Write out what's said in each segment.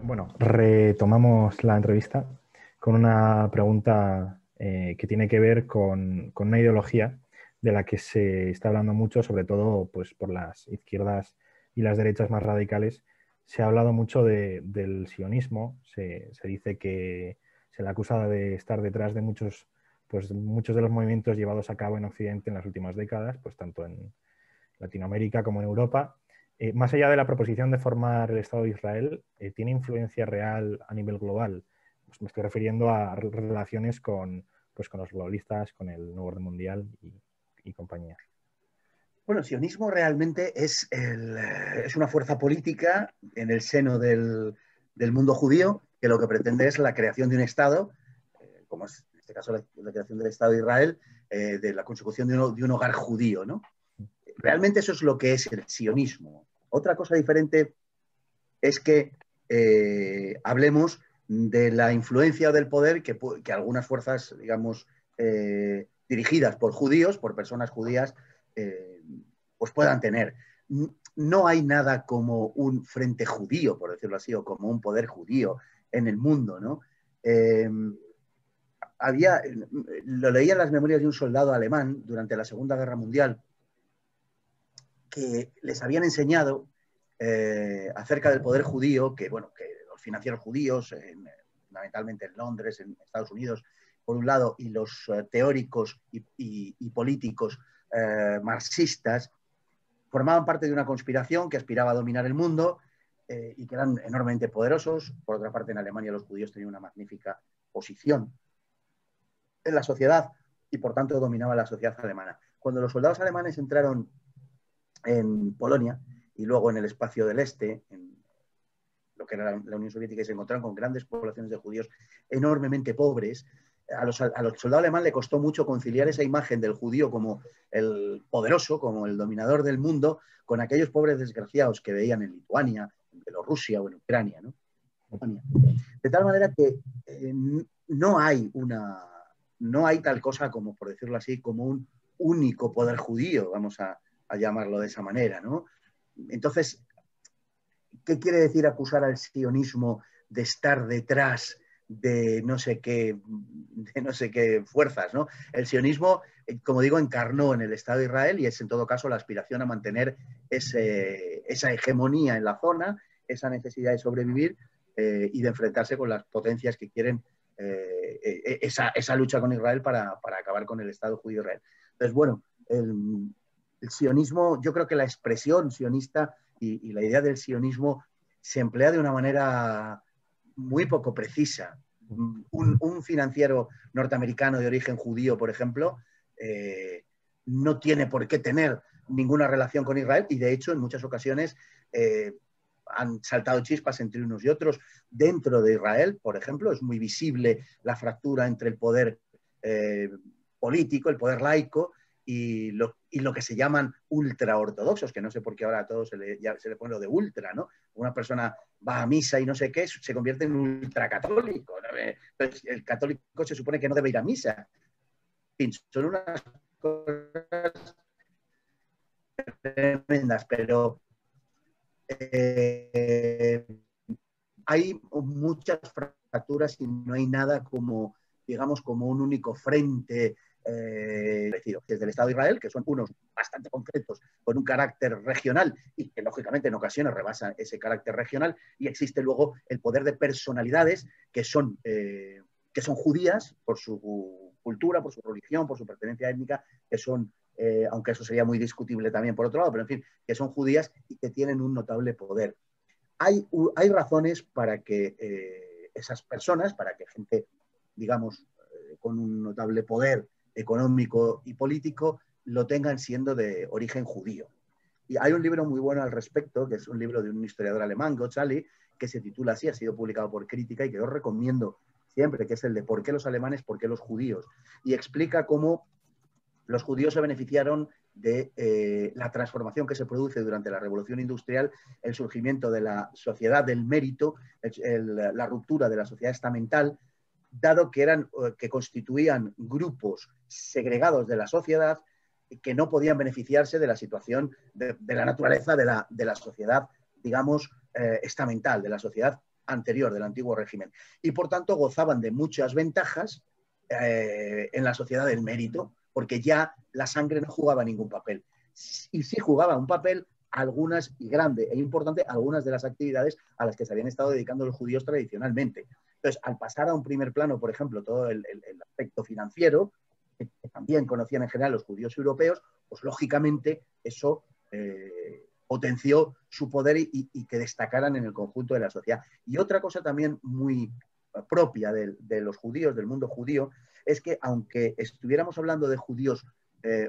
Bueno, retomamos la entrevista con una pregunta que tiene que ver con una ideología de la que se está hablando mucho, sobre todo pues, por las izquierdas y las derechas más radicales. Se ha hablado mucho del sionismo, se dice que se le acusa de estar detrás de muchos de los movimientos llevados a cabo en Occidente en las últimas décadas, pues tanto en Latinoamérica como en Europa. Más allá de la proposición de formar el Estado de Israel, ¿tiene influencia real a nivel global? Pues me estoy refiriendo a relaciones con los globalistas, con el nuevo orden mundial y compañía. Bueno, el sionismo realmente es una fuerza política en el seno del mundo judío que lo que pretende es la creación de un Estado, como es en este caso la creación del Estado de Israel, de la consecución de un hogar judío, ¿no? Realmente eso es lo que es el sionismo. Otra cosa diferente es que hablemos de la influencia o del poder que algunas fuerzas, digamos, dirigidas por judíos, por personas judías, pues puedan tener. No hay nada como un frente judío, por decirlo así, o como un poder judío en el mundo, ¿no? Lo leía en las memorias de un soldado alemán durante la Segunda Guerra Mundial, que les habían enseñado acerca del poder judío, que los financieros judíos, fundamentalmente en Londres, en Estados Unidos, por un lado, y los teóricos y políticos marxistas, formaban parte de una conspiración que aspiraba a dominar el mundo y que eran enormemente poderosos. Por otra parte, en Alemania los judíos tenían una magnífica posición en la sociedad y, por tanto, dominaban la sociedad alemana. Cuando los soldados alemanes entraron en Polonia y luego en el espacio del este, en lo que era la Unión Soviética, y se encontraron con grandes poblaciones de judíos enormemente pobres. Al soldado alemán le costó mucho conciliar esa imagen del judío como el poderoso, como el dominador del mundo, con aquellos pobres desgraciados que veían en Lituania, en Bielorrusia o en Ucrania, ¿no? De tal manera que no hay tal cosa como, por decirlo así, como un único poder judío, vamos a llamarlo de esa manera, ¿no? Entonces, ¿qué quiere decir acusar al sionismo de estar detrás de no sé qué fuerzas, ¿no? El sionismo, como digo, encarnó en el Estado de Israel y es en todo caso la aspiración a mantener esa hegemonía en la zona, esa necesidad de sobrevivir y de enfrentarse con las potencias que quieren esa lucha con Israel para acabar con el Estado judío de Israel. Entonces, bueno, el sionismo, yo creo que la expresión sionista y la idea del sionismo se emplea de una manera muy poco precisa. Un financiero norteamericano de origen judío, por ejemplo, no tiene por qué tener ninguna relación con Israel y, de hecho, en muchas ocasiones han saltado chispas entre unos y otros. Dentro de Israel, por ejemplo, es muy visible la fractura entre el poder político, el poder laico, y lo que se llaman ultraortodoxos, que no sé por qué ahora a todos se le pone lo de ultra, ¿no? Una persona va a misa y no sé qué, se convierte en ultracatólico, ¿no? Entonces, el católico se supone que no debe ir a misa. En fin, son unas cosas tremendas, pero hay muchas fracturas y no hay nada como, digamos, como un único frente desde el Estado de Israel, que son unos bastante concretos, con un carácter regional y que lógicamente en ocasiones rebasan ese carácter regional, y existe luego el poder de personalidades que son judías por su cultura, por su religión, por su pertenencia étnica, que son, aunque eso sería muy discutible también por otro lado, pero en fin, que son judías y que tienen un notable poder. Hay razones para que esas personas, para que gente, digamos, con un notable poder económico y político, lo tengan siendo de origen judío. Y hay un libro muy bueno al respecto, que es un libro de un historiador alemán, Gottschalk, que se titula así, ha sido publicado por Crítica y que yo recomiendo siempre, que es el de ¿Por qué los alemanes, por qué los judíos? Y explica cómo los judíos se beneficiaron de la transformación que se produce durante la Revolución Industrial, el surgimiento de la sociedad del mérito, la ruptura de la sociedad estamental, dado que constituían grupos segregados de la sociedad que no podían beneficiarse de la situación de la naturaleza de la sociedad, digamos, estamental, de la sociedad anterior, del antiguo régimen. Y por tanto gozaban de muchas ventajas en la sociedad del mérito, porque ya la sangre no jugaba ningún papel. Y sí jugaba un papel algunas, y grande e importante, algunas de las actividades a las que se habían estado dedicando los judíos tradicionalmente. Entonces, al pasar a un primer plano, por ejemplo, todo el aspecto financiero, que también conocían en general los judíos europeos, pues lógicamente eso potenció su poder y que destacaran en el conjunto de la sociedad. Y otra cosa también muy propia de los judíos, del mundo judío, es que aunque estuviéramos hablando de judíos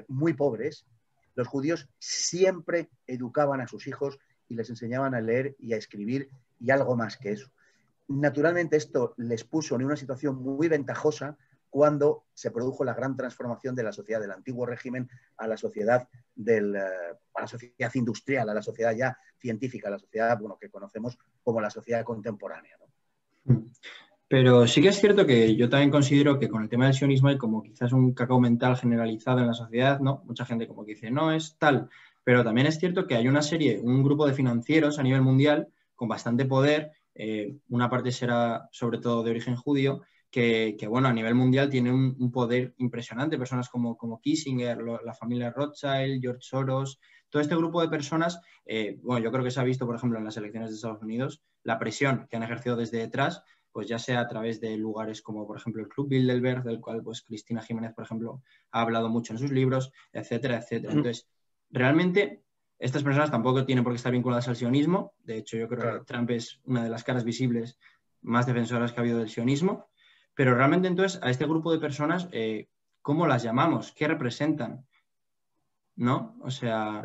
muy pobres, los judíos siempre educaban a sus hijos y les enseñaban a leer y a escribir y algo más que eso. Naturalmente esto les puso en una situación muy ventajosa cuando se produjo la gran transformación de la sociedad del antiguo régimen a la sociedad, a la sociedad industrial, a la sociedad ya científica, a la sociedad que conocemos como la sociedad contemporánea, ¿no? Pero sí que es cierto que yo también considero que con el tema del sionismo hay como quizás un cacao mental generalizado en la sociedad, ¿no? Mucha gente como que dice, no, es tal. Pero también es cierto que hay un grupo de financieros a nivel mundial con bastante poder, una parte será sobre todo de origen judío, que bueno, a nivel mundial tiene un poder impresionante. Personas como Kissinger, la familia Rothschild, George Soros, todo este grupo de personas, bueno, yo creo que se ha visto, por ejemplo, en las elecciones de Estados Unidos, la presión que han ejercido desde detrás, pues ya sea a través de lugares como, por ejemplo, el Club Bilderberg, del cual pues Cristina Jiménez, por ejemplo, ha hablado mucho en sus libros, etcétera, etcétera. Entonces, realmente, estas personas tampoco tienen por qué estar vinculadas al sionismo. De hecho, yo creo que Trump es una de las caras visibles más defensoras que ha habido del sionismo. Pero realmente, entonces, a este grupo de personas, ¿cómo las llamamos? ¿Qué representan? ¿No? O sea...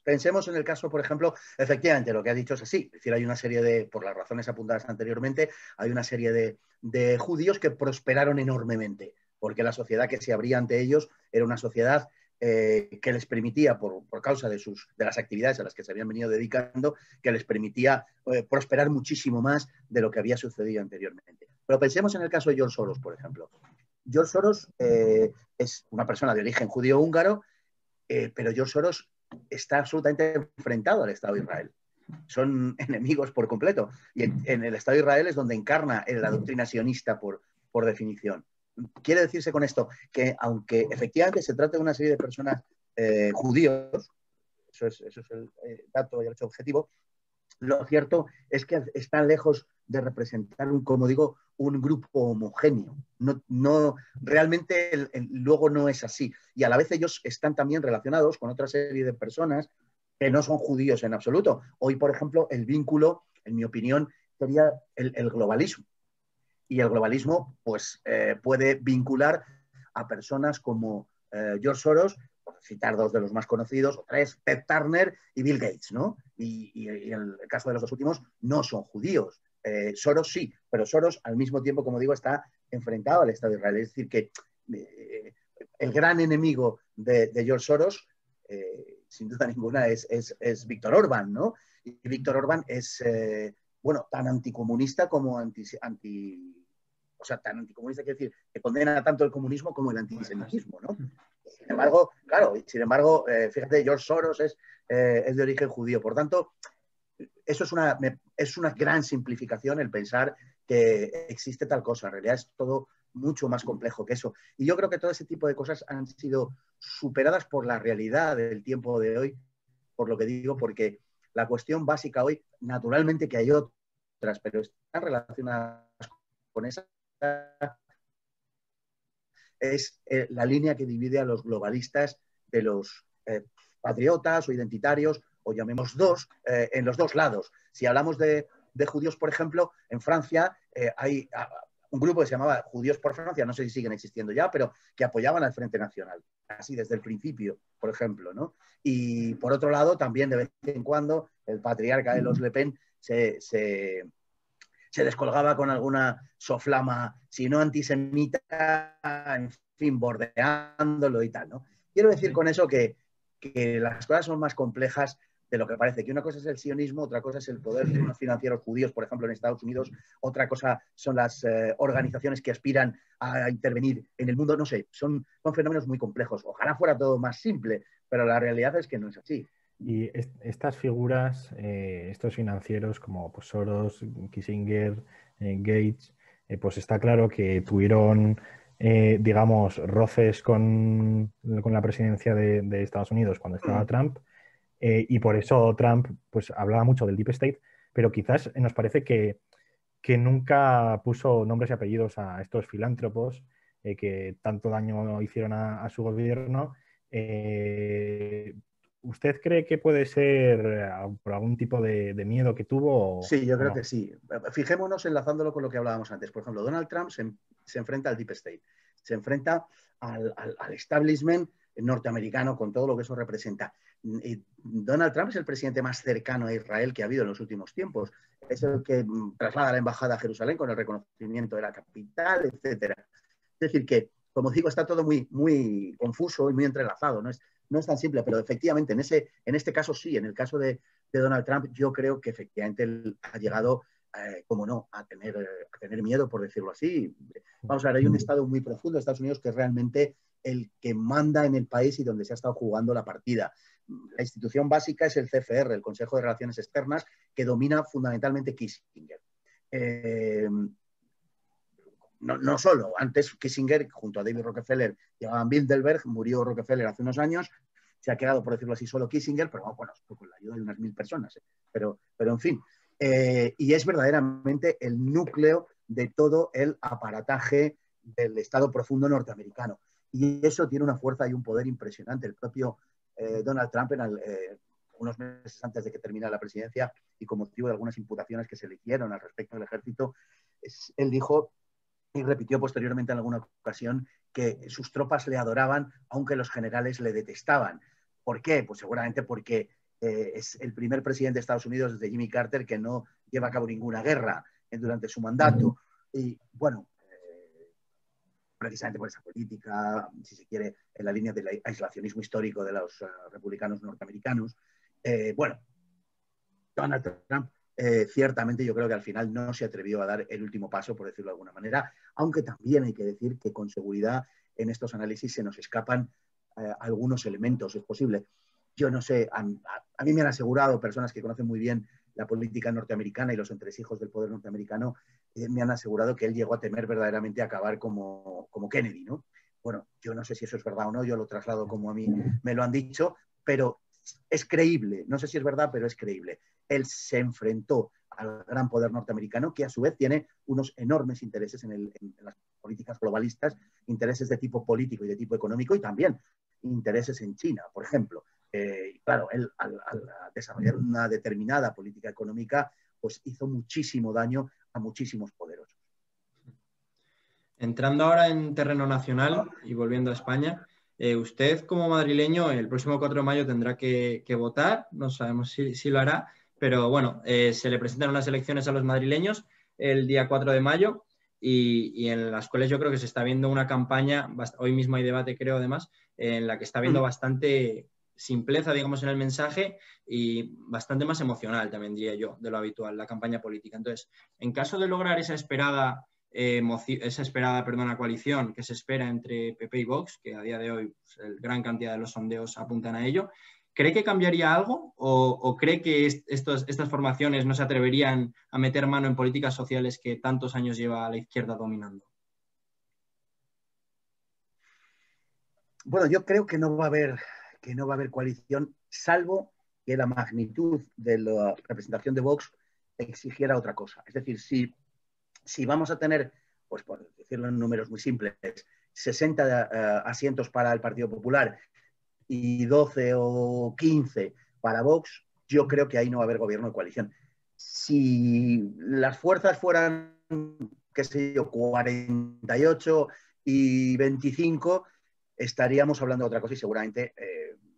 Pensemos en el caso, por ejemplo, efectivamente, lo que has dicho es así. Es decir, hay una serie de, por las razones apuntadas anteriormente, hay una serie de judíos que prosperaron enormemente, porque la sociedad que se abría ante ellos era una sociedad que les permitía, por causa de las actividades a las que se habían venido dedicando, que les permitía prosperar muchísimo más de lo que había sucedido anteriormente. Pero pensemos en el caso de George Soros, por ejemplo. George Soros es una persona de origen judío húngaro, pero George Soros está absolutamente enfrentado al Estado de Israel. Son enemigos por completo. Y en el Estado de Israel es donde encarna la doctrina sionista por definición. Quiere decirse con esto que, aunque efectivamente se trata de una serie de personas judíos, eso es el dato y el hecho objetivo, lo cierto es que están lejos de representar, como digo, un grupo homogéneo. No, realmente luego no es así. Y a la vez ellos están también relacionados con otra serie de personas que no son judíos en absoluto. Hoy, por ejemplo, el vínculo, en mi opinión, sería el globalismo. Y el globalismo pues, puede vincular a personas como George Soros, por citar dos de los más conocidos, o tres, Ted Turner y Bill Gates, ¿no? Y en el caso de los dos últimos, no son judíos. Soros sí, pero Soros al mismo tiempo, como digo, está enfrentado al Estado de Israel. Es decir, que el gran enemigo de George Soros, sin duda ninguna, es Víctor Orbán, ¿no? Y Víctor Orbán es, bueno, tan anticomunista como o sea, tan anticomunista, quiere decir, que condena tanto el comunismo como el antisemitismo, ¿no? Sin embargo, claro, fíjate, George Soros es de origen judío. Por tanto, eso es una gran simplificación el pensar que existe tal cosa. En realidad es todo mucho más complejo que eso. Y yo creo que todo ese tipo de cosas han sido superadas por la realidad del tiempo de hoy, por lo que digo, porque la cuestión básica hoy, naturalmente que hay otras, pero están relacionadas con esa, es la línea que divide a los globalistas de los patriotas o identitarios, o llamemos en los dos lados. Si hablamos de judíos, por ejemplo, en Francia hay un grupo que se llamaba Judíos por Francia, no sé si siguen existiendo ya, pero que apoyaban al Frente Nacional, así desde el principio, por ejemplo, ¿no? Y por otro lado, también de vez en cuando el patriarca de los Le Pen se descolgaba con alguna soflama, si no antisemita, en fin, bordeándolo y tal, ¿no? Quiero decir con eso que las cosas son más complejas de lo que parece, que una cosa es el sionismo, otra cosa es el poder de unos financieros judíos, por ejemplo, en Estados Unidos, otra cosa son las organizaciones que aspiran a intervenir en el mundo, no sé, son fenómenos muy complejos. Ojalá fuera todo más simple, pero la realidad es que no es así. Y estas figuras, estos financieros como pues, Soros, Kissinger, Gates, pues está claro que tuvieron, digamos, roces con la presidencia de Estados Unidos cuando estaba Trump, y por eso Trump pues, hablaba mucho del Deep State, pero quizás nos parece que nunca puso nombres y apellidos a estos filántropos que tanto daño hicieron a su gobierno. ¿Usted cree que puede ser por algún tipo de miedo que tuvo Sí, yo o creo no? que sí. Fijémonos enlazándolo con lo que hablábamos antes. Por ejemplo, Donald Trump se enfrenta al Deep State, se enfrenta al establishment norteamericano con todo lo que eso representa. Donald Trump es el presidente más cercano a Israel que ha habido en los últimos tiempos. Es el que traslada la embajada a Jerusalén con el reconocimiento de la capital, etcétera. Es decir, que, como digo, está todo muy, muy confuso y muy entrelazado. No es tan simple, pero efectivamente, en este caso sí, en el caso de Donald Trump, yo creo que efectivamente él ha llegado, como no, a tener miedo, por decirlo así. Vamos a ver, hay un estado muy profundo de Estados Unidos que es realmente el que manda en el país y donde se ha estado jugando la partida. La institución básica es el CFR, el Consejo de Relaciones Externas, que domina fundamentalmente Kissinger. No solo, antes Kissinger junto a David Rockefeller llevaban Bilderberg, murió Rockefeller hace unos años, se ha quedado, por decirlo así, solo Kissinger, pero bueno, con la ayuda de unas 1000 personas, pero en fin. Y es verdaderamente el núcleo de todo el aparataje del Estado profundo norteamericano. Y eso tiene una fuerza y un poder impresionante. El propio Donald Trump, unos meses antes de que terminara la presidencia y con motivo de algunas imputaciones que se le hicieron al respecto del ejército, él dijo y repitió posteriormente en alguna ocasión que sus tropas le adoraban, aunque los generales le detestaban. ¿Por qué? Pues seguramente porque es el primer presidente de Estados Unidos desde Jimmy Carter que no lleva a cabo ninguna guerra durante su mandato. Y bueno, precisamente por esa política, si se quiere, en la línea del aislacionismo histórico de los republicanos norteamericanos. Bueno, Donald Trump ciertamente yo creo que al final no se atrevió a dar el último paso, por decirlo de alguna manera, aunque también hay que decir que con seguridad en estos análisis se nos escapan algunos elementos, es posible. Yo no sé, a mí me han asegurado personas que conocen muy bien la política norteamericana y los entresijos del poder norteamericano, me han asegurado que él llegó a temer verdaderamente acabar como Kennedy, ¿no? Bueno, yo no sé si eso es verdad o no, yo lo traslado como a mí me lo han dicho, pero es creíble, no sé si es verdad, pero es creíble. Él se enfrentó al gran poder norteamericano, que a su vez tiene unos enormes intereses en las políticas globalistas, intereses de tipo político y de tipo económico, y también intereses en China, por ejemplo. Claro, él al desarrollar una determinada política económica, pues hizo muchísimo daño a muchísimos poderosos. Entrando ahora en terreno nacional y volviendo a España, usted como madrileño el próximo 4 de mayo tendrá que votar, no sabemos si lo hará, pero bueno, se le presentan unas elecciones a los madrileños el día 4 de mayo y en las cuales yo creo que se está viendo una campaña, hoy mismo hay debate creo además, en la que está viendo bastante simpleza, digamos, en el mensaje y bastante más emocional también diría yo, de lo habitual, la campaña política. Entonces, en caso de lograr esa esperada coalición que se espera entre PP y Vox, que a día de hoy pues, gran cantidad de los sondeos apuntan a ello, ¿cree que cambiaría algo o cree que estas formaciones no se atreverían a meter mano en políticas sociales que tantos años lleva la izquierda dominando? Bueno, yo creo que no va a haber coalición, salvo que la magnitud de la representación de Vox exigiera otra cosa. Es decir, si vamos a tener, pues por decirlo en números muy simples, 60 asientos para el Partido Popular y 12 o 15 para Vox, yo creo que ahí no va a haber gobierno de coalición. Si las fuerzas fueran, qué sé yo, 48 y 25, estaríamos hablando de otra cosa y seguramente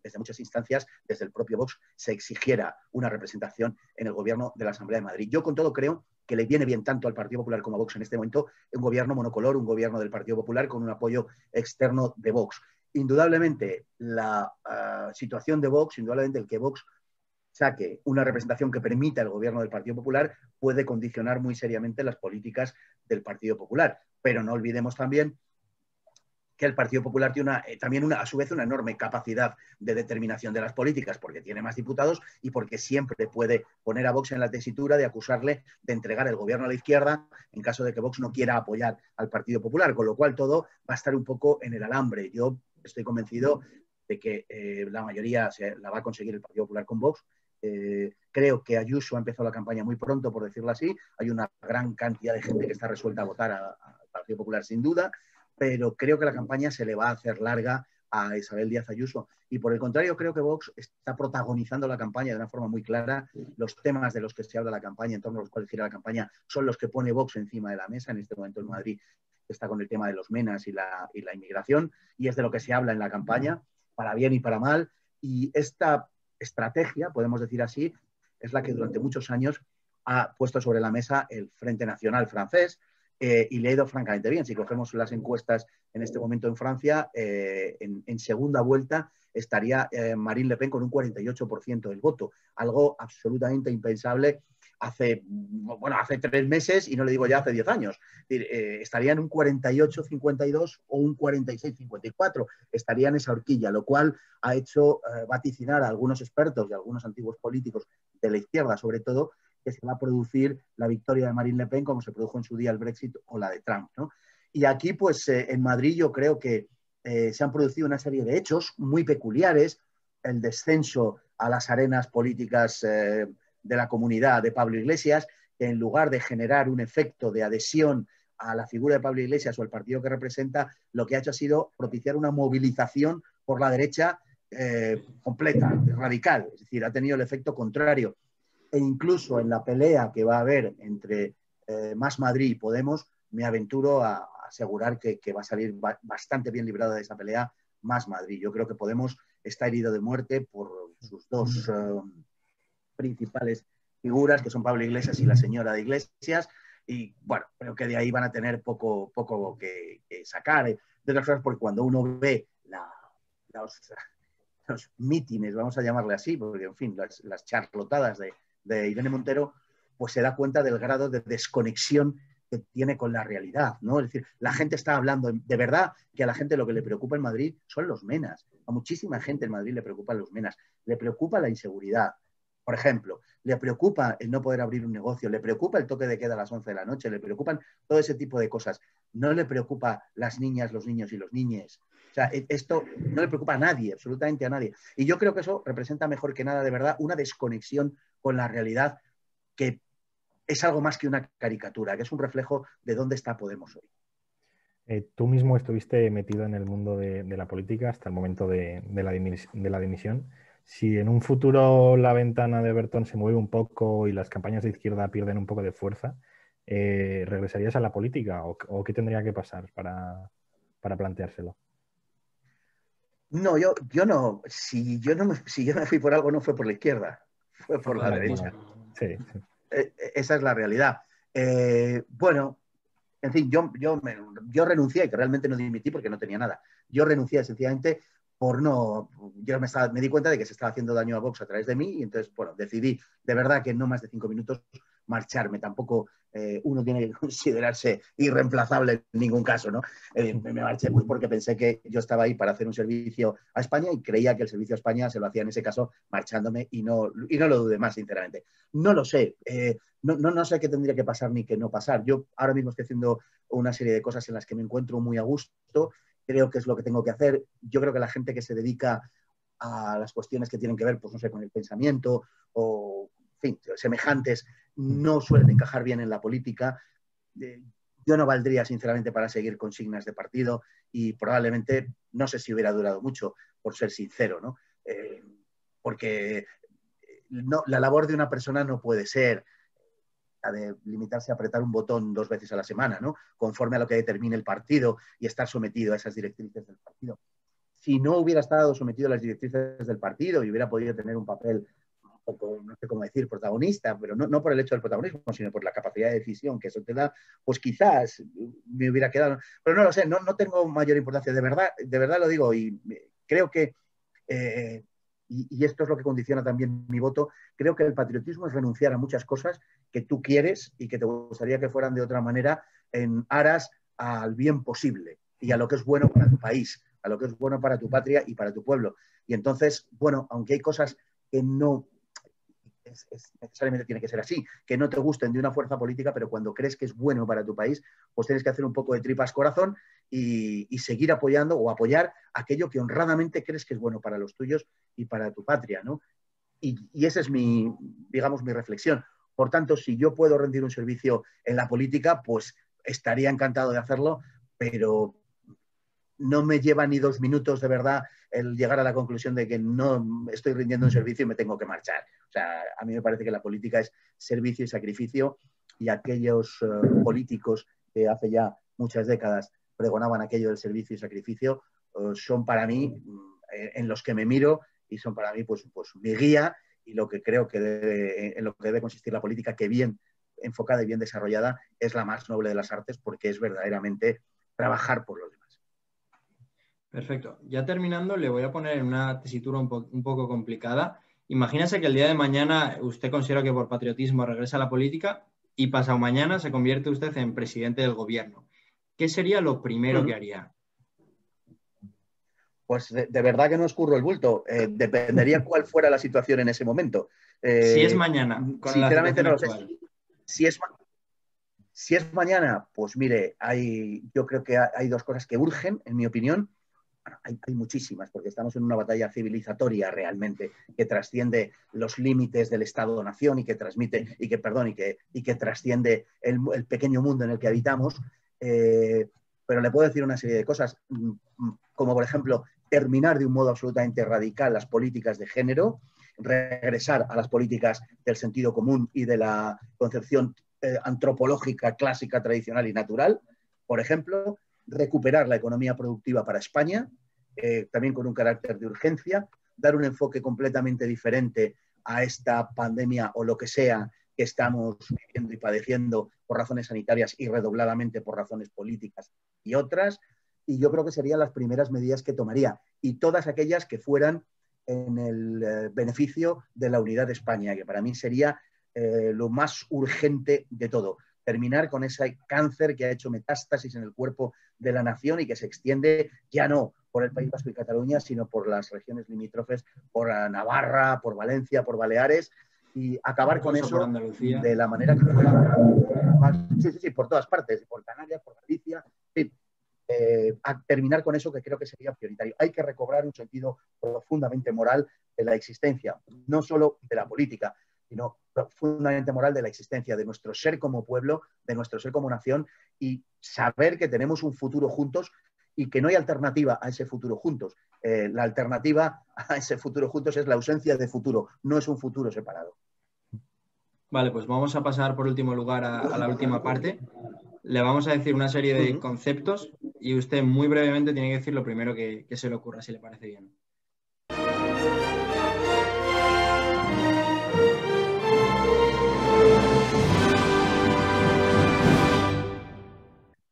desde muchas instancias, desde el propio Vox, se exigiera una representación en el gobierno de la Asamblea de Madrid. Yo con todo creo que le viene bien tanto al Partido Popular como a Vox en este momento un gobierno monocolor, un gobierno del Partido Popular con un apoyo externo de Vox. Indudablemente la situación de Vox, indudablemente el que Vox saque una representación que permita el gobierno del Partido Popular puede condicionar muy seriamente las políticas del Partido Popular. Pero no olvidemos también que el Partido Popular tiene también a su vez una enorme capacidad de determinación de las políticas, porque tiene más diputados y porque siempre puede poner a Vox en la tesitura de acusarle de entregar el gobierno a la izquierda en caso de que Vox no quiera apoyar al Partido Popular, con lo cual todo va a estar un poco en el alambre. Yo estoy convencido de que la mayoría la va a conseguir el Partido Popular con Vox. Creo que Ayuso ha empezado la campaña muy pronto, por decirlo así. Hay una gran cantidad de gente que está resuelta a votar al Partido Popular, sin duda, pero creo que la campaña se le va a hacer larga a Isabel Díaz Ayuso. Y por el contrario, creo que Vox está protagonizando la campaña de una forma muy clara. Los temas de los que se habla la campaña, en torno a los cuales gira la campaña, son los que pone Vox encima de la mesa. En este momento en Madrid está con el tema de los menas y la inmigración, y es de lo que se habla en la campaña, para bien y para mal. Y esta estrategia, podemos decir así, es la que durante muchos años ha puesto sobre la mesa el Frente Nacional francés, y le ha ido francamente bien. Si cogemos las encuestas en este momento en Francia, en segunda vuelta estaría Marine Le Pen con un 48% del voto, algo absolutamente impensable hace 3 meses, y no le digo ya hace 10 años. Estaría en un 48-52 o un 46-54, estaría en esa horquilla, lo cual ha hecho vaticinar a algunos expertos y a algunos antiguos políticos de la izquierda, sobre todo, que se va a producir la victoria de Marine Le Pen como se produjo en su día el Brexit o la de Trump, ¿no? Y aquí, pues, en Madrid yo creo que se han producido una serie de hechos muy peculiares, el descenso a las arenas políticas de la comunidad de Pablo Iglesias, que en lugar de generar un efecto de adhesión a la figura de Pablo Iglesias o el partido que representa, lo que ha hecho ha sido propiciar una movilización por la derecha completa, radical, es decir, ha tenido el efecto contrario. E incluso en la pelea que va a haber entre Más Madrid y Podemos, me aventuro a asegurar que va a salir bastante bien librada de esa pelea Más Madrid. Yo creo que Podemos está herido de muerte por sus dos principales figuras, que son Pablo Iglesias y la señora de Iglesias, y bueno, creo que de ahí van a tener poco que sacar, de otras cosas, porque cuando uno ve los mítines, vamos a llamarle así, porque en fin, las charlotadas de Irene Montero, pues se da cuenta del grado de desconexión que tiene con la realidad, ¿no? Es decir, la gente está hablando, de verdad que a la gente lo que le preocupa en Madrid son los menas. A muchísima gente en Madrid le preocupan los menas, le preocupa la inseguridad, por ejemplo, le preocupa el no poder abrir un negocio, le preocupa el toque de queda a las 11 de la noche, le preocupan todo ese tipo de cosas. No le preocupa las niñas, los niños y los niñes. O sea, esto no le preocupa a nadie, absolutamente a nadie. Y yo creo que eso representa mejor que nada, de verdad, una desconexión con la realidad que es algo más que una caricatura, que es un reflejo de dónde está Podemos hoy. Tú mismo estuviste metido en el mundo de la política hasta el momento de la dimisión. Si en un futuro la ventana de Bertón se mueve un poco y las campañas de izquierda pierden un poco de fuerza, ¿regresarías a la política o qué tendría que pasar para planteárselo? No, yo no. Si yo me fui por algo, no fue por la izquierda, fue por la derecha. Sí. Esa es la realidad. Bueno, en fin, yo renuncié, que realmente no dimití porque no tenía nada. Yo renuncié sencillamente por no... Yo me di cuenta de que se estaba haciendo daño a Vox a través de mí, y entonces, bueno, decidí de verdad que en no más de 5 minutos marcharme. Tampoco uno tiene que considerarse irreemplazable en ningún caso, ¿no? Me marché pues porque pensé que yo estaba ahí para hacer un servicio a España y creía que el servicio a España se lo hacía en ese caso marchándome, y no lo dudé más, sinceramente. No lo sé. No sé qué tendría que pasar ni qué no pasar. Yo ahora mismo estoy haciendo una serie de cosas en las que me encuentro muy a gusto. Creo que es lo que tengo que hacer. Yo creo que la gente que se dedica a las cuestiones que tienen que ver, pues no sé, con el pensamiento o, en fin, semejantes, no suelen encajar bien en la política. Yo no valdría, sinceramente, para seguir consignas de partido, y probablemente no sé si hubiera durado mucho, por ser sincero, ¿no? Porque la labor de una persona no puede ser de limitarse a apretar un botón 2 veces a la semana, ¿no? Conforme a lo que determine el partido y estar sometido a esas directrices del partido. Si no hubiera estado sometido a las directrices del partido y hubiera podido tener un papel un poco, no sé cómo decir, protagonista, pero no por el hecho del protagonismo, sino por la capacidad de decisión que eso te da, pues quizás me hubiera quedado. Pero no lo sé, no tengo mayor importancia. De verdad lo digo, y creo que y esto es lo que condiciona también mi voto, creo que el patriotismo es renunciar a muchas cosas que tú quieres y que te gustaría que fueran de otra manera, en aras al bien posible. y a lo que es bueno para tu país, a lo que es bueno para tu patria y para tu pueblo. Y entonces, bueno, aunque hay cosas que no necesariamente tiene que ser así, que no te gusten de una fuerza política, pero cuando crees que es bueno para tu país, pues tienes que hacer un poco de tripas corazón y seguir apoyando o apoyar aquello que honradamente crees que es bueno para los tuyos y para tu patria, ¿no? Y esa es digamos, mi reflexión. Por tanto, si yo puedo rendir un servicio en la política, pues estaría encantado de hacerlo, pero no me lleva ni 2 minutos de verdad el llegar a la conclusión de que no estoy rindiendo un servicio y me tengo que marchar. O sea, a mí me parece que la política es servicio y sacrificio, y aquellos políticos que hace ya muchas décadas pregonaban aquello del servicio y sacrificio son para mí en los que me miro, y son para mí pues mi guía y lo que creo que en lo que debe consistir la política, que bien enfocada y bien desarrollada es la más noble de las artes, porque es verdaderamente trabajar por los demás. Perfecto. Ya terminando, le voy a poner en una tesitura un poco complicada. Imagínese que el día de mañana usted considera que por patriotismo regresa a la política y pasado mañana se convierte usted en presidente del gobierno. ¿Qué sería lo primero que haría? Pues de verdad que no escurro el bulto. Dependería cuál fuera la situación en ese momento. Si es mañana, con la sinceramente situación no lo sé. actual. Si es mañana, pues mire, yo creo que hay 2 cosas que urgen, en mi opinión. Bueno, hay muchísimas, porque estamos en una batalla civilizatoria realmente, que trasciende los límites del Estado-nación y que trasciende el pequeño mundo en el que habitamos. Pero le puedo decir una serie de cosas, como por ejemplo, terminar de un modo absolutamente radical las políticas de género, regresar a las políticas del sentido común y de la concepción antropológica, clásica, tradicional y natural. Por ejemplo, recuperar la economía productiva para España, también con un carácter de urgencia, dar un enfoque completamente diferente a esta pandemia o lo que sea que estamos viviendo y padeciendo por razones sanitarias y redobladamente por razones políticas y otras. Y yo creo que serían las primeras medidas que tomaría, y todas aquellas que fueran en el beneficio de la unidad de España, que para mí sería lo más urgente de todo. Terminar con ese cáncer que ha hecho metástasis en el cuerpo de la nación y que se extiende ya no por el País Vasco y Cataluña, sino por las regiones limítrofes, por Navarra, por Valencia, por Baleares, y acabar con eso de la manera que fuera. Sí, por todas partes, por Canarias, por Galicia, sí. A terminar con eso, que creo que sería prioritario. Hay que recobrar un sentido profundamente moral de la existencia, no solo de la política, sino profundamente moral de la existencia, de nuestro ser como pueblo, de nuestro ser como nación, y saber que tenemos un futuro juntos y que no hay alternativa a ese futuro juntos. La alternativa a ese futuro juntos es la ausencia de futuro, no es un futuro separado. Vale, pues vamos a pasar por último lugar a la última parte. Le vamos a decir una serie de conceptos y usted muy brevemente tiene que decir lo primero que se le ocurra, si le parece bien.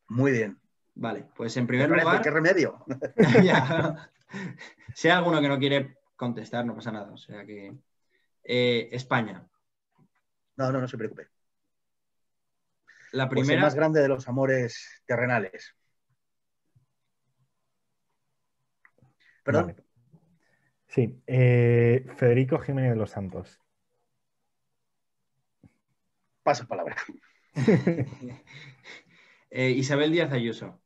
Muy bien. Vale, pues en primer lugar... ¿Qué remedio? Ya. Si hay alguno que no quiere contestar, no pasa nada. O sea que... España. No se preocupe. La primera... Pues el más grande de los amores terrenales. ¿Perdón? Vale. Sí, Federico Jiménez de los Santos. Paso palabra. Isabel Díaz Ayuso.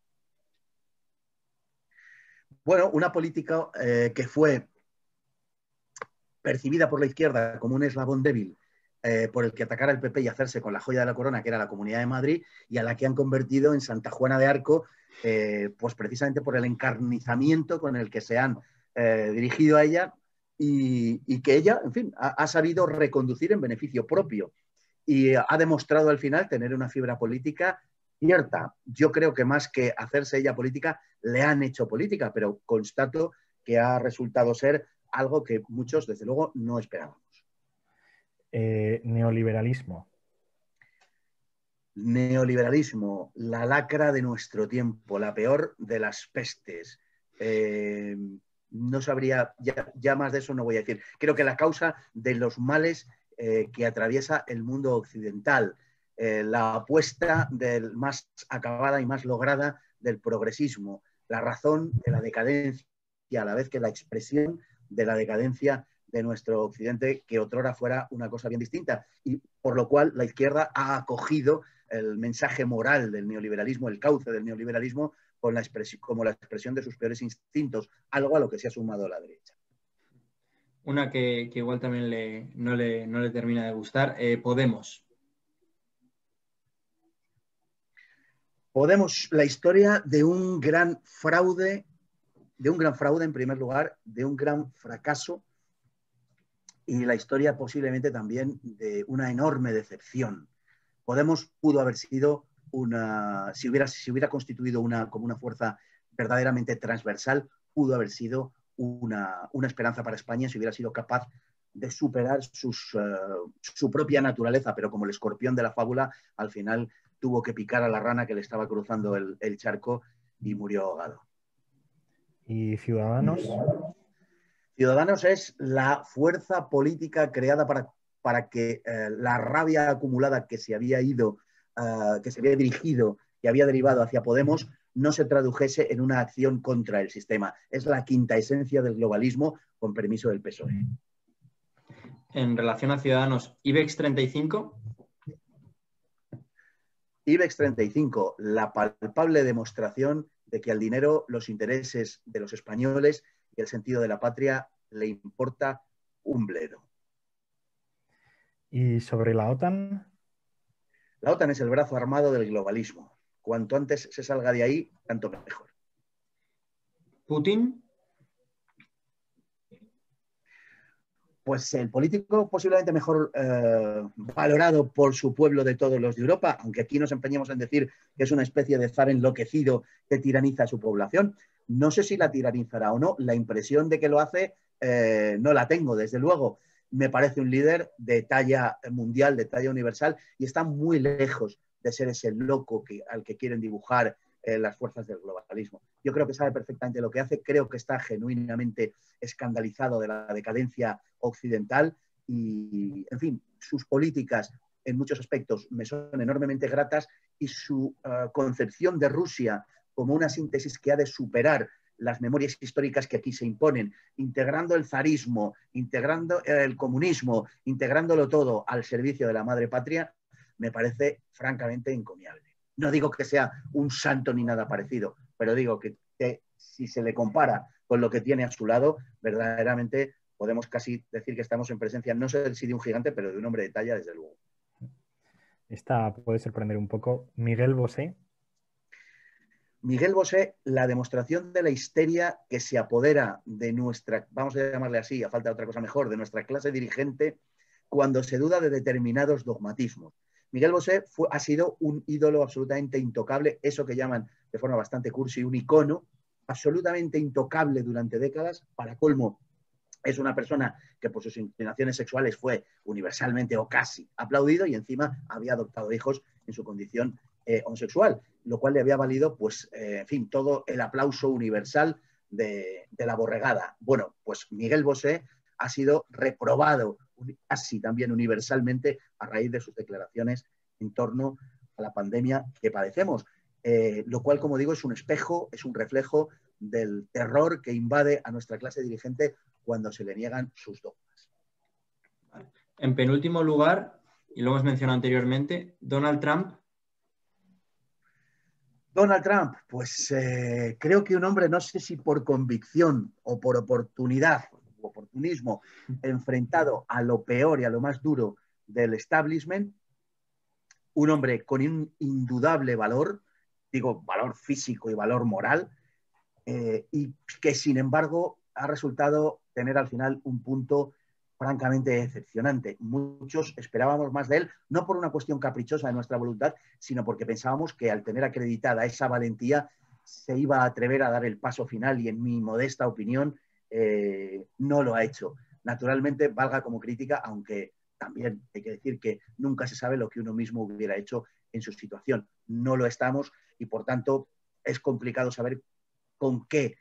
Bueno, una política que fue percibida por la izquierda como un eslabón débil por el que atacar al PP y hacerse con la joya de la corona, que era la Comunidad de Madrid, y a la que han convertido en Santa Juana de Arco, pues precisamente por el encarnizamiento con el que se han dirigido a ella, y que ella, en fin, ha sabido reconducir en beneficio propio, y ha demostrado al final tener una fibra política cierta. Yo creo que más que hacerse ella política, le han hecho política, pero constato que ha resultado ser algo que muchos, desde luego, no esperábamos. Neoliberalismo. Neoliberalismo, la lacra de nuestro tiempo, la peor de las pestes. No sabría, ya más de eso no voy a decir. Creo que la causa de los males que atraviesa el mundo occidental, la apuesta más acabada y más lograda del progresismo, la razón de la decadencia, a la vez que la expresión de la decadencia de nuestro Occidente, que otrora fuera una cosa bien distinta, y por lo cual la izquierda ha acogido el mensaje moral del neoliberalismo, el cauce del neoliberalismo, como la expresión de sus peores instintos, algo a lo que se ha sumado la derecha. Una que igual también no le termina de gustar, Podemos. Podemos, la historia de un gran fraude en primer lugar, de un gran fracaso y la historia posiblemente también de una enorme decepción. Podemos pudo haber sido si hubiera constituido como una fuerza verdaderamente transversal, pudo haber sido una esperanza para España si hubiera sido capaz de superar su propia naturaleza, pero como el escorpión de la fábula, al final tuvo que picar a la rana que le estaba cruzando el charco y murió ahogado. ¿Y Ciudadanos? Ciudadanos es la fuerza política creada para que la rabia acumulada que se había dirigido, que había derivado hacia Podemos, no se tradujese en una acción contra el sistema. Es la quinta esencia del globalismo, con permiso del PSOE. En relación a Ciudadanos, IBEX 35. IBEX 35, la palpable demostración de que al dinero los intereses de los españoles y el sentido de la patria le importa un bledo. ¿Y sobre la OTAN? La OTAN es el brazo armado del globalismo. Cuanto antes se salga de ahí, tanto mejor. Putin. Pues el político posiblemente mejor valorado por su pueblo de todos los de Europa, aunque aquí nos empeñemos en decir que es una especie de zar enloquecido que tiraniza a su población. No sé si la tiranizará o no. La impresión de que lo hace no la tengo, desde luego. Me parece un líder de talla mundial, de talla universal, y está muy lejos de ser ese loco al que quieren dibujar las fuerzas del globalismo. Yo creo que sabe perfectamente lo que hace, creo que está genuinamente escandalizado de la decadencia occidental y, en fin, sus políticas en muchos aspectos me son enormemente gratas y su concepción de Rusia como una síntesis que ha de superar las memorias históricas que aquí se imponen, integrando el zarismo, integrando el comunismo, integrándolo todo al servicio de la madre patria, me parece francamente encomiable. No digo que sea un santo ni nada parecido, pero digo que si se le compara con lo que tiene a su lado, verdaderamente podemos casi decir que estamos en presencia, no sé si de un gigante, pero de un hombre de talla, desde luego. Esta puede sorprender un poco. Miguel Bosé. Miguel Bosé, la demostración de la histeria que se apodera de nuestra, vamos a llamarle así, a falta de otra cosa mejor, de nuestra clase dirigente, cuando se duda de determinados dogmatismos. Miguel Bosé ha sido un ídolo absolutamente intocable, eso que llaman de forma bastante cursi un icono, absolutamente intocable durante décadas. Para colmo, es una persona que por sus inclinaciones sexuales fue universalmente o casi aplaudido y encima había adoptado hijos en su condición homosexual, lo cual le había valido, pues, en fin, todo el aplauso universal de la borregada. Bueno, pues Miguel Bosé ha sido reprobado casi también universalmente a raíz de sus declaraciones en torno a la pandemia que padecemos. Lo cual, como digo, es un espejo, es un reflejo del terror que invade a nuestra clase dirigente cuando se le niegan sus dogmas. En penúltimo lugar, y lo hemos mencionado anteriormente, Donald Trump. Donald Trump, pues creo que un hombre, no sé si por convicción o por oportunismo, enfrentado a lo peor y a lo más duro del establishment, un hombre con un indudable valor, digo, valor físico y valor moral, y que sin embargo ha resultado tener al final un punto francamente decepcionante. Muchos esperábamos más de él, no por una cuestión caprichosa de nuestra voluntad, sino porque pensábamos que al tener acreditada esa valentía se iba a atrever a dar el paso final y en mi modesta opinión no lo ha hecho. Naturalmente, valga como crítica, aunque también hay que decir que nunca se sabe lo que uno mismo hubiera hecho en su situación. No lo estamos y por tanto es complicado saber con qué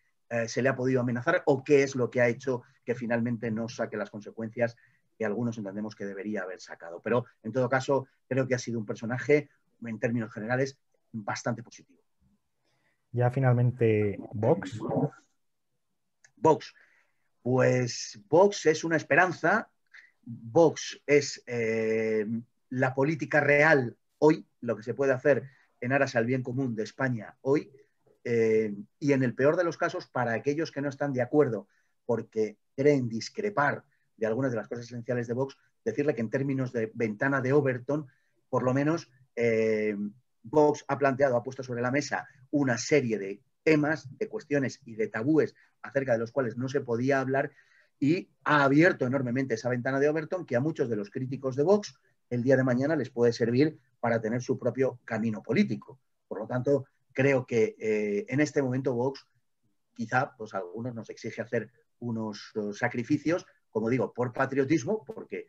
se le ha podido amenazar o qué es lo que ha hecho que finalmente no saque las consecuencias que algunos entendemos que debería haber sacado. Pero en todo caso, creo que ha sido un personaje, en términos generales, bastante positivo. Ya finalmente, Vox. Vox. Pues Vox es una esperanza, Vox es la política real hoy, lo que se puede hacer en aras al bien común de España hoy, y en el peor de los casos, para aquellos que no están de acuerdo porque creen discrepar de algunas de las cosas esenciales de Vox, decirle que en términos de ventana de Overton, por lo menos Vox ha planteado, ha puesto sobre la mesa una serie de temas, de cuestiones y de tabúes acerca de los cuales no se podía hablar, y ha abierto enormemente esa ventana de Overton que a muchos de los críticos de Vox el día de mañana les puede servir para tener su propio camino político. Por lo tanto, creo que en este momento Vox quizá pues, a algunos nos exige hacer unos sacrificios, como digo, por patriotismo, porque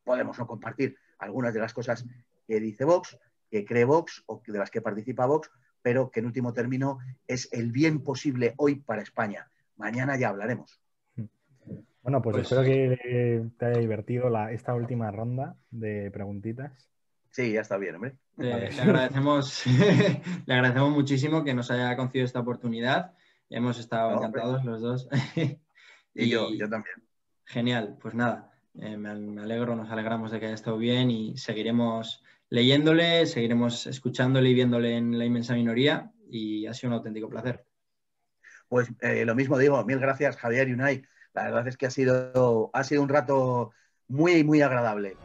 podemos no compartir algunas de las cosas que dice Vox, que cree Vox o de las que participa Vox, pero que en último término es el bien posible hoy para España. Mañana ya hablaremos. Bueno, pues Pues espero que te haya divertido esta última ronda de preguntitas. Sí, ya está bien, hombre. Vale. le agradecemos, le agradecemos muchísimo que nos haya concedido esta oportunidad. Hemos estado No, hombre. encantados los dos. Y yo también. Genial, pues nada, me alegro, nos alegramos de que haya estado bien y seguiremos leyéndole, seguiremos escuchándole y viéndole en La inmensa minoría, y ha sido un auténtico placer. Pues lo mismo digo, mil gracias Javier y Unai. La verdad es que ha sido un rato muy, muy agradable.